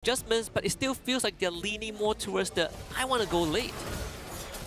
adjustments, but it still feels like they're leaning more towards the I want to go late.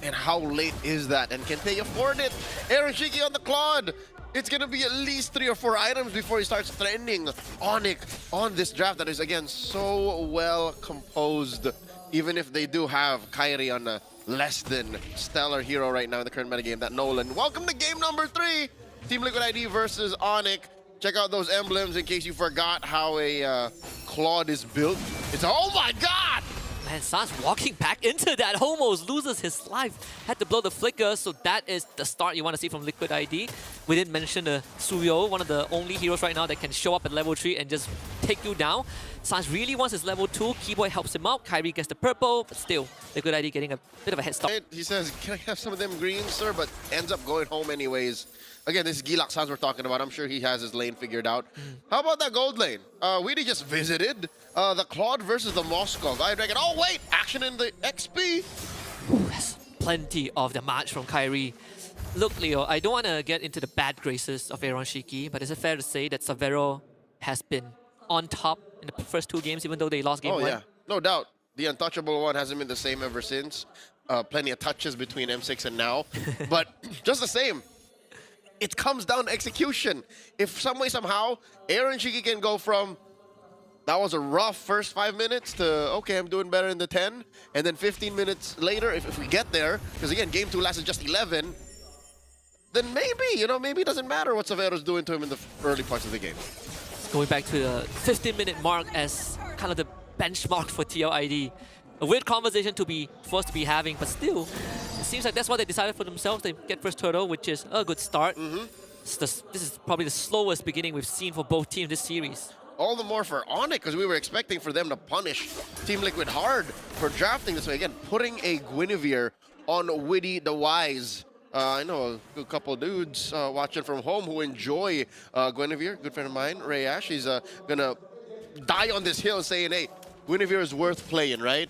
And how late is that? And can they afford it? Aaron Shiki on the Claude. It's going to be at least 3 or 4 items before he starts threatening ONIC on this draft that is, again, so well composed. Even if they do have Kairi on a less than stellar hero right now in the current metagame, that Nolan. Welcome to game number 3. Team Liquid ID versus ONIC. Check out those emblems in case you forgot how a Claude is built. It's, oh my god! Man, Sans walking back into that, almost loses his life. Had to blow the flicker, so that is the start you want to see from Liquid ID. We didn't mention the Suyo, one of the only heroes right now that can show up at level 3 and just take you down. Sans really wants his level 2, Keyboy helps him out, Kairi gets the purple, but still, Liquid ID getting a bit of a head start. He says, can I have some of them greens, sir? But ends up going home anyways. Again, this is Gilak Sans we're talking about. I'm sure he has his lane figured out. How about that gold lane? We just visited the Claude versus the Moskov. I reckon, oh wait, action in the XP. That's plenty of the match from Kairi. Look, Leo, I don't want to get into the bad graces of Aaron Shiki, but is it fair to say that Savero has been on top in the first 2 games, even though they lost game 1? Oh yeah, no doubt. The untouchable one hasn't been the same ever since. Plenty of touches between M6 and now. But just the same. It comes down to execution. If some way, somehow, Aaron Shiki can go from, that was a rough first 5 minutes, to, okay, I'm doing better in the 10. And then 15 minutes later, if we get there, because again, game 2 lasted just 11, then maybe, you know, maybe it doesn't matter what Savero's doing to him in the early parts of the game. Going back to the 15-minute mark as kind of the benchmark for TLID. A weird conversation to be forced to be having, but still, it seems like that's what they decided for themselves. They get first turtle, which is a good start. This is probably the slowest beginning we've seen for both teams this series. All the more for ONIC, because we were expecting for them to punish Team Liquid hard for drafting this way. Again, putting a Guinevere on Witty the Wise. I know a couple dudes watching from home who enjoy Guinevere. Good friend of mine, Ray Ash. He's going to die on this hill saying, hey, Guinevere is worth playing, right?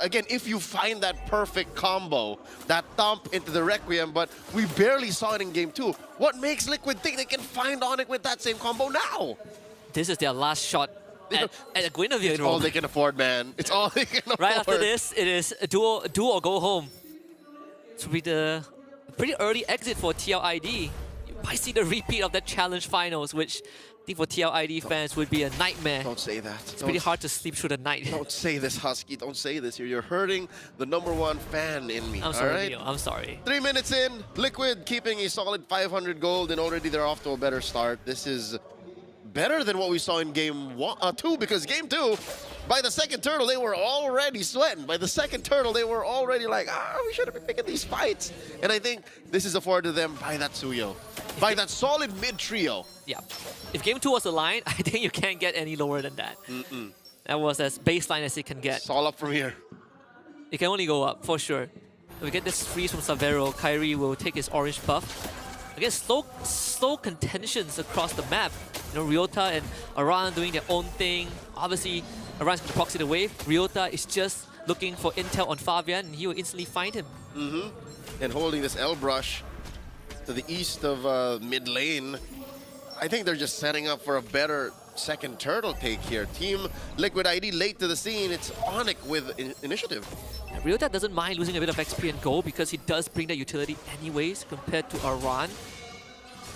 Again, if you find that perfect combo, that thump into the Requiem, but we barely saw it in game 2. What makes Liquid think they can find ONIC with that same combo now? This is their last shot at a Guinevere. It's all they can afford, man. It's all they can afford. Right after this, it is a do or go home. This will be the pretty early exit for TLID. You might see the repeat of that challenge finals, which I think for TLID fans would be a nightmare. Don't say that. It's pretty hard to sleep through the night. Don't say this, Husky. Don't say this. You're hurting the #1 fan in me. I'm sorry, all right? Leo. I'm sorry. 3 minutes in, Liquid keeping a solid 500 gold, and already they're off to a better start. This is better than what we saw in game 2, because game 2, by the second turtle, they were already sweating. By the second turtle, they were already like, we should have been picking these fights. And I think this is afforded them by that Suyo, by that solid mid-trio. Yeah. If game 2 was a line, I think you can't get any lower than that. That was as baseline as it can get. It's all up from here. It can only go up, for sure. If we get this freeze from Savero, Kairi will take his orange buff. Again, slow contentions across the map. You know, Ryota and Aran doing their own thing. Obviously, Aran's going to proxy the wave. Ryota is just looking for intel on Fabian, and he will instantly find him. And holding this L-brush to the east of mid lane. I think they're just setting up for a better second turtle take here. Team Liquid ID late to the scene. It's ONIC with initiative. Ryota doesn't mind losing a bit of XP and gold because he does bring that utility anyways compared to Aran.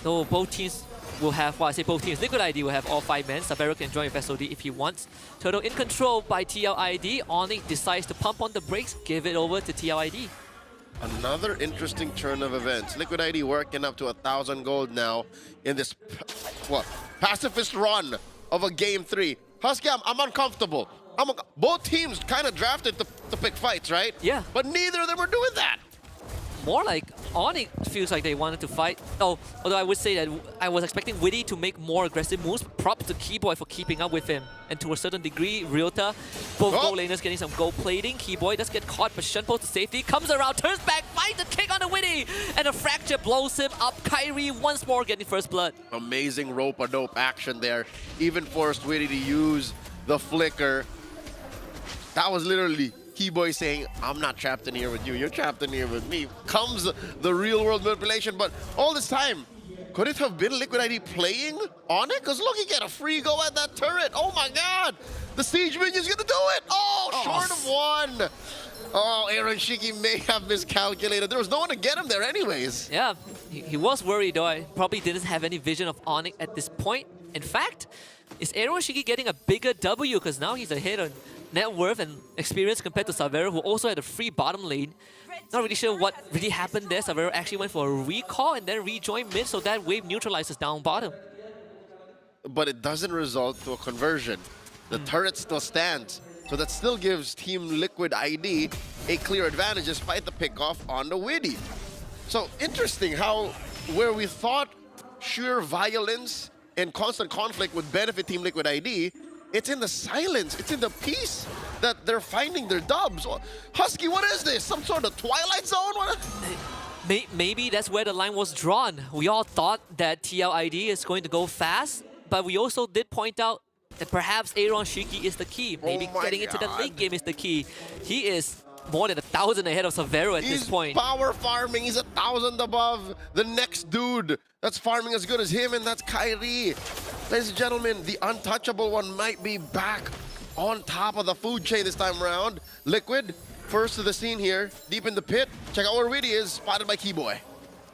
So both teams will have, well, I say both teams, Liquid ID will have all 5 men. Savero can join with SOD if he wants. Turtle in control by TLID. ONIC decides to pump on the brakes, give it over to TLID. Another interesting turn of events. Liquid ID working up to 1,000 gold now in this, pacifist run of a game 3. Husky, I'm uncomfortable. Both teams kind of drafted to pick fights, right? Yeah. But neither of them are doing that. More like ONIC feels like they wanted to fight. Oh, although I would say that I was expecting Witty to make more aggressive moves. Props to Keyboy for keeping up with him. And to a certain degree, Ryota, both gold laners getting some gold plating. Keyboy does get caught, but Shenpo to safety. Comes around, turns back, finds a kick on the Witty. And a fracture blows him up. Kairi once more getting first blood. Amazing rope-a-dope action there. Even forced Witty to use the flicker. That was literally Keyboy saying, I'm not trapped in here with you, you're trapped in here with me. Comes the real world manipulation, but all this time, Could it have been Liquid ID playing on it? Because look, he get a free go at that turret. Oh my God. The Siege Minion's going to do it. Oh, short of one. Oh, Aaron Shiki may have miscalculated. There was no one to get him there anyways. Yeah, he was worried though. I probably didn't have any vision of ONIC at this point. In fact, is Aaron Shiki getting a bigger W? Because now he's ahead on net worth and experience compared to Savero, who also had a free bottom lane. Not really sure what really happened there. Savero actually went for a recall and then rejoined mid, so that wave neutralizes down bottom. But it doesn't result to a conversion. The turret still stands. So that still gives Team Liquid ID a clear advantage despite the pickoff on the Widdy. So interesting how where we thought sheer violence and constant conflict would benefit Team Liquid ID, it's in the silence, it's in the peace that they're finding their dubs. Husky, what is this? Some sort of Twilight Zone? Maybe that's where the line was drawn. We all thought that TLID is going to go fast, but we also did point out that perhaps Aaron Shiki is the key. Maybe getting into the late game is the key. He is more than 1,000 ahead of Savero at this point. He's power farming. He's 1,000 above the next dude that's farming as good as him, and that's Kyrie. Ladies and gentlemen, the untouchable one might be back on top of the food chain this time around. Liquid, first to the scene here, deep in the pit. Check out where Widdy is, spotted by Keyboy.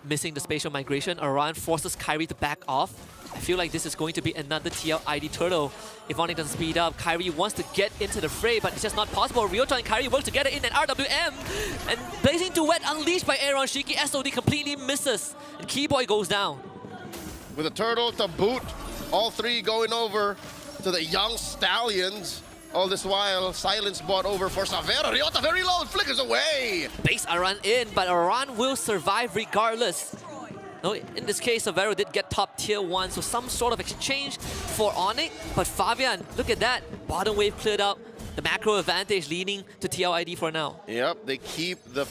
Missing the spatial migration, Aran forces Kyrie to back off. I feel like this is going to be another TLID turtle. If ONIC doesn't speed up, Kyrie wants to get into the fray, but it's just not possible. Ryota and Kyrie work together in an RWM. And Blazing Duet unleashed by Aaron Shiki. SOD completely misses. And Keyboy goes down. With a turtle to boot, all three going over to the young Stallions. All this while, silence bought over for Savero. Ryota very low, flickers away. Base Aran in, but Aran will survive regardless. No, in this case, Savero did get top tier 1, so some sort of exchange for ONIC. But Fabian, look at that. Bottom wave cleared up. The macro advantage leaning to TLID for now. Yep, they keep the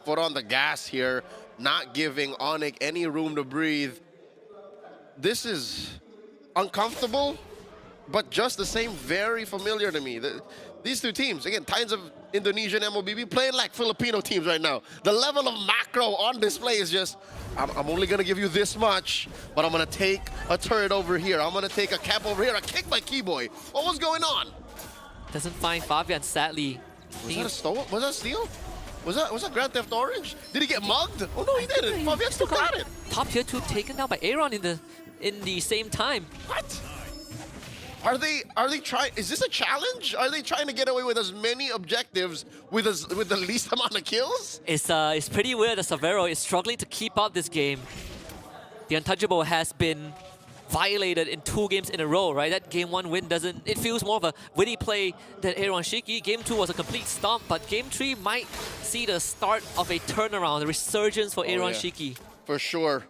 foot on the gas here, not giving ONIC any room to breathe. This is uncomfortable, but just the same, very familiar to me. These two teams, again, Titans of Indonesian MOBB, playing like Filipino teams right now. The level of macro on display is just, I'm only going to give you this much, but I'm going to take a turret over here. I'm going to take a cap over here, a kick by Keyboy. What was going on? Doesn't find Fabian, sadly. Was that a steal? Was that a steal? Was that Grand Theft Orange? Did he get mugged? Oh no, he didn't. Fabian still got it. Top tier 2 taken down by Aaron in the same time. What? Are they trying? Is this a challenge? Are they trying to get away with as many objectives with the least amount of kills? It's pretty weird that Savero is struggling to keep up this game. The untouchable has been violated in 2 games in a row, right? That game 1 win doesn't. It feels more of a witty play than Aaron Shiki. Game 2 was a complete stomp, but game 3 might see the start of a turnaround, a resurgence for Aaron Shiki. For sure.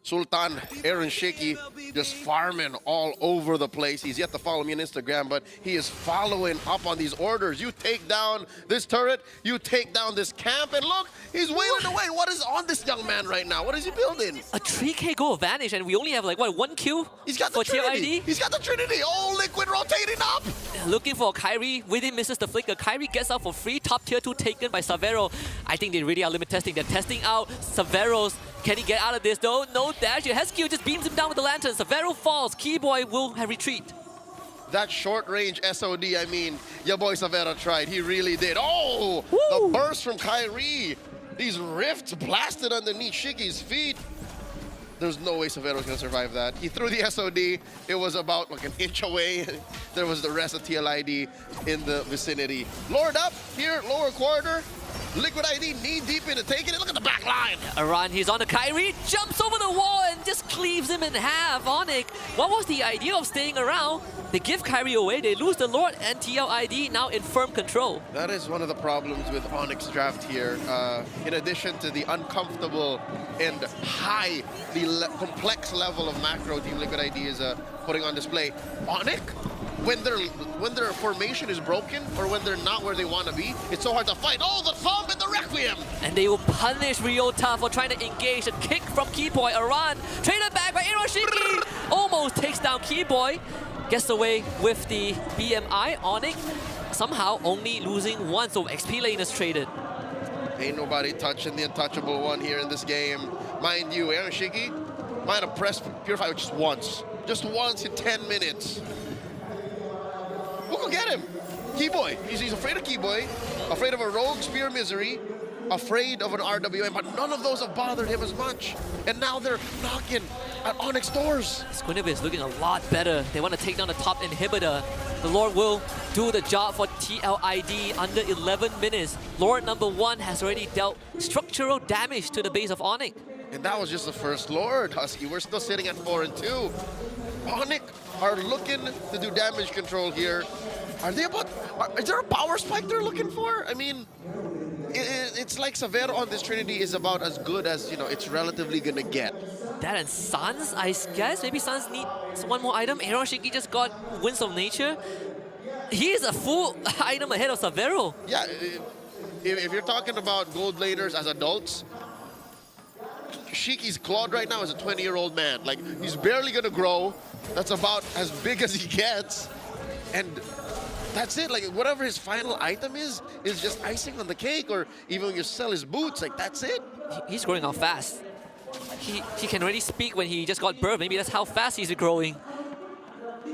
Sultan, Aaron Shiki, just farming all over the place. He's yet to follow me on Instagram, but he is following up on these orders. You take down this turret, you take down this camp, and look, he's wailing away. What is on this young man right now? What is he building? A 3K goal advantage, and we only have like, what, 1 Q? He's got the Trinity. He's got the Trinity. Oh, Liquid rotating up. Looking for Kyrie. Widdy misses the flicker. Kyrie gets out for free. Top tier 2 taken by Savero. I think they really are limit testing. They're testing out Savero's. Can he get out of this though? No dash. Hesq just beams him down with the lantern. Savero falls. Keyboy will have retreat. That short range SOD, I mean, your boy Savero tried. He really did. Oh, woo! The burst from Kyrie. These rifts blasted underneath Shiki's feet. There's no way Savero's gonna survive that. He threw the SOD. It was about like an inch away. There was the rest of TLID in the vicinity. Lord up here, lower quarter. Liquid ID knee deep into taking it. Look at the back line. Aran, he's on the Kyrie, jumps over the wall and just cleaves him in half. ONIC, what was the idea of staying around? They give Kyrie away, they lose the Lord, and TLID now in firm control. That is one of the problems with ONIC's draft here. In addition to the uncomfortable and highly complex level of macro Team Liquid ID is putting on display, ONIC, when their formation is broken or when they're not where they want to be, it's so hard to fight. Oh, the thumb and the Requiem! And they will punish Ryota for trying to engage. A kick from Keyboy. Aran traded back by Aaron Shiki. Almost takes down Keyboy. Gets away with the BMI. ONIC somehow only losing 1, so XP lane is traded. Ain't nobody touching the untouchable one here in this game. Mind you, Aaron Shiki might have pressed Purify just once. Just once in 10 minutes. We'll go get him. Keyboy. He's afraid of Keyboy, afraid of a Rogue Spear Misery, afraid of an RWM, but none of those have bothered him as much. And now they're knocking at ONIC doors. Guinevere is looking a lot better. They want to take down the top inhibitor. The Lord will do the job for TLID under 11 minutes. Lord number 1 has already dealt structural damage to the base of ONIC. And that was just the first Lord, Husky. We're still sitting at 4 and 2. ONIC are looking to do damage control here. Are they about... is there a power spike they're looking for? I mean, it's like Severo on this Trinity is about as good as, you know, it's relatively going to get. That and Suns, I guess. Maybe Suns need one more item. Aaron Shiki just got Winds of Nature. He is a full item ahead of Severo. Yeah, if you're talking about gold laners as adults, Shiki's Claude right now is a 20-year-old man. Like, he's barely going to grow. That's about as big as he gets. And that's it. Like, whatever his final item is just icing on the cake. Or even when you sell his boots, like, that's it. He's growing out fast. He can already speak when he just got birth. Maybe that's how fast he's growing.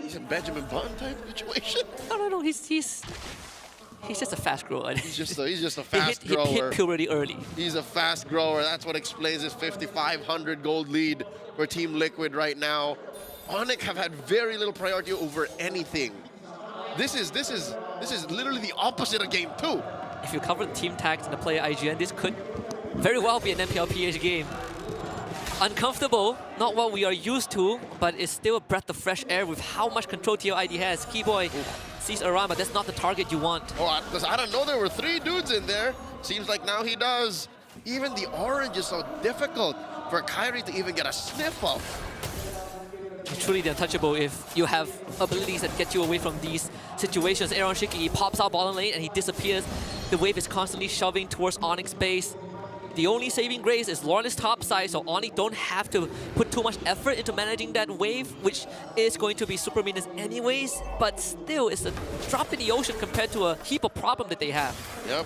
He's a Benjamin Button type situation. No. He's just a fast grower. He's just a fast grower. He hit puberty early. He's a fast grower. That's what explains his 5,500 gold lead for Team Liquid right now. ONIC have had very little priority over anything. This is literally the opposite of game 2. If you cover the team tags and the player IGN, this could very well be an MPLPH game. Uncomfortable, not what we are used to, but it's still a breath of fresh air with how much control TLID has. Keyboy sees around, but that's not the target you want. Oh, I don't know, there were 3 dudes in there. Seems like now he does. Even the orange is so difficult for Kyrie to even get a sniff of. Truly the untouchable if you have abilities that get you away from these situations. Aaron Shiki, he pops out bottom lane and he disappears. The wave is constantly shoving towards ONIC's base. The only saving grace is Lorne's top side, so ONIC don't have to put too much effort into managing that wave, which is going to be super menace anyways, but still, it's a drop in the ocean compared to a heap of problem that they have. Yep.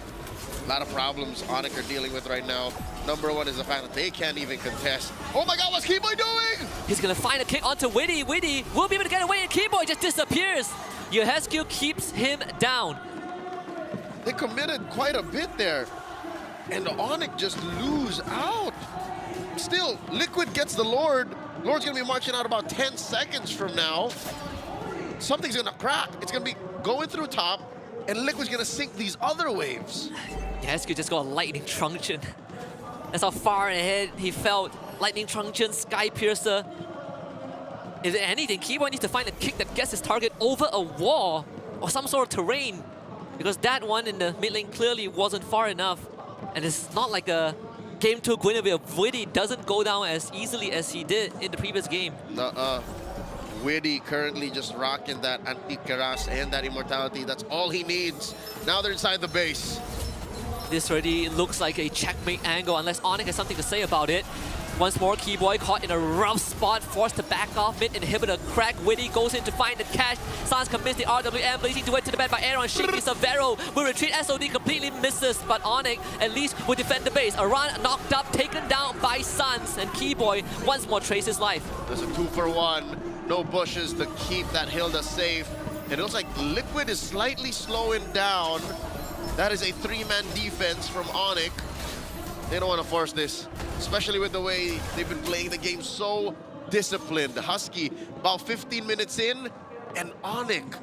A lot of problems ONIC are dealing with right now. Number 1 is the fact that they can't even contest. Oh my god, what's Keyboy doing? He's gonna find a kick onto Witty. Witty will be able to get away, and Keyboy just disappears. Yehescu keeps him down. They committed quite a bit there. And ONIC just lose out. Still, Liquid gets the Lord. Lord's gonna be marching out about 10 seconds from now. Something's gonna crack. It's gonna be going through top, and Liquid's gonna sink these other waves. Yehescu just got a Lightning Truncheon. That's how far ahead he felt. Lightning Truncheon, Sky Piercer. If there anything, Keyboy needs to find a kick that gets his target over a wall or some sort of terrain, because that one in the mid lane clearly wasn't far enough. And it's not like a game 2 Guinevere. Witty doesn't go down as easily as he did in the previous game. Witty currently just rocking that anti-Keras and that immortality. That's all he needs. Now they're inside the base. This already looks like a checkmate angle unless ONIC has something to say about it. Once more, Keyboy caught in a rough spot, forced to back off. Mid inhibitor crack. Witty goes in to find the cash. Sans commits the RWM, blazing to it to the bed by Aaron. Shiki Severo will retreat. SOD completely misses, but ONIC at least will defend the base. Aran knocked up, taken down by Sans, and Keyboy once more traces life. There's a 2-for-1. No bushes to keep that Hilda safe. It looks like Liquid is slightly slowing down. That is a 3-man defense from ONIC. They don't want to force this, especially with the way they've been playing the game so disciplined. Husky, about 15 minutes in, and ONIC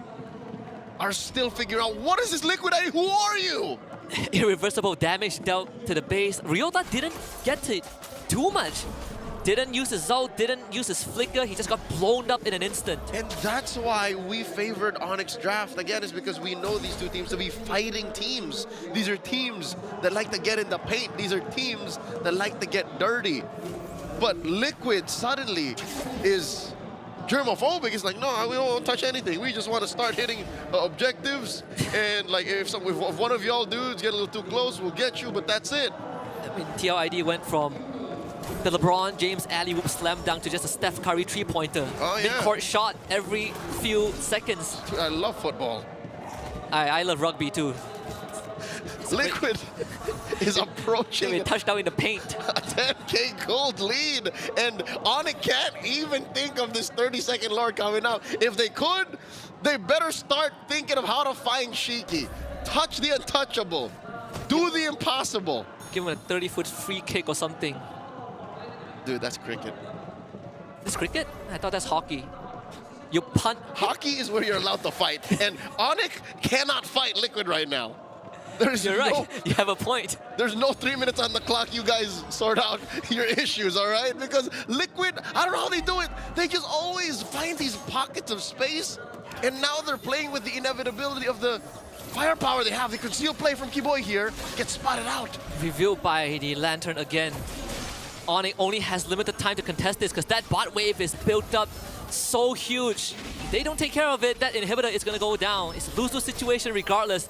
are still figuring out, what is this Liquid ID? Who are you? Irreversible damage dealt to the base. Ryota didn't get to do much. Didn't use his Zol, didn't use his Flicker. He just got blown up in an instant. And that's why we favored ONIC's draft. Again, is because we know these 2 teams to be fighting teams. These are teams that like to get in the paint. These are teams that like to get dirty. But Liquid suddenly is germophobic. It's like, no, we don't touch anything. We just want to start hitting objectives. And like, if one of y'all dudes get a little too close, we'll get you, but that's it. I mean, TLID went from the LeBron James alley-oop slam dunk to just a Steph Curry 3-pointer. Oh, yeah. Mid-court shot every few seconds. I love football. I love rugby too. Liquid is approaching a touchdown in the paint. a 10k gold lead, and ONIC can't even think of this 30-second lure coming out. If they could, they better start thinking of how to find Shiki. Touch the untouchable. Do the impossible. Give him a 30-foot free kick or something. Dude, that's cricket. This cricket? I thought that's hockey. You punt. Hockey is where you're allowed to fight, and ONIC cannot fight Liquid right now. You're right. You have a point. There's no 3 minutes on the clock. You guys sort out your issues, all right? Because Liquid, I don't know how they do it. They just always find these pockets of space, and now they're playing with the inevitability of the firepower they have. They could steal play from Keyboy here, get spotted out. Revealed by the Lantern again. ONIC only has limited time to contest this because that bot wave is built up so huge. They don't take care of it, that inhibitor is going to go down. It's a lose-lose situation regardless.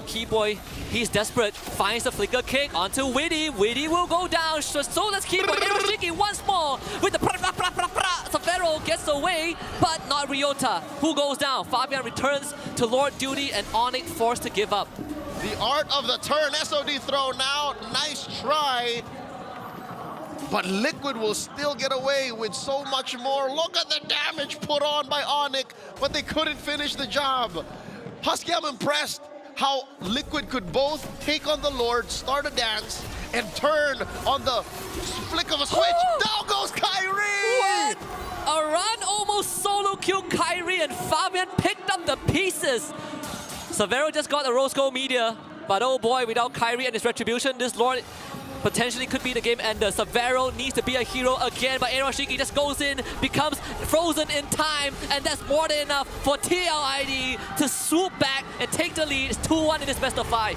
Keyboy, he's desperate, finds the flicker kick onto Witty. Witty will go down, so does Keyboy. Eroshiki once more with the Savero gets away, but not Ryota, who goes down. Fabian returns to Lord Duty, and ONIC forced to give up. The art of the turn, SOD throw now, nice try. But Liquid will still get away with so much more. Look at the damage put on by ONIC, but they couldn't finish the job. Husky, I'm impressed how Liquid could both take on the Lord, start a dance, and turn on the flick of a switch. Down goes Kyrie! What? A run almost solo killed Kyrie, and Fabian picked up the pieces. Savero just got a rose gold media, but oh boy, without Kyrie and his retribution, this Lord potentially could be the game ender. Savero needs to be a hero again, but Eroshiki just goes in, becomes frozen in time, and that's more than enough for TL ID to swoop back and take the lead. It's 2-1 in this best of 5.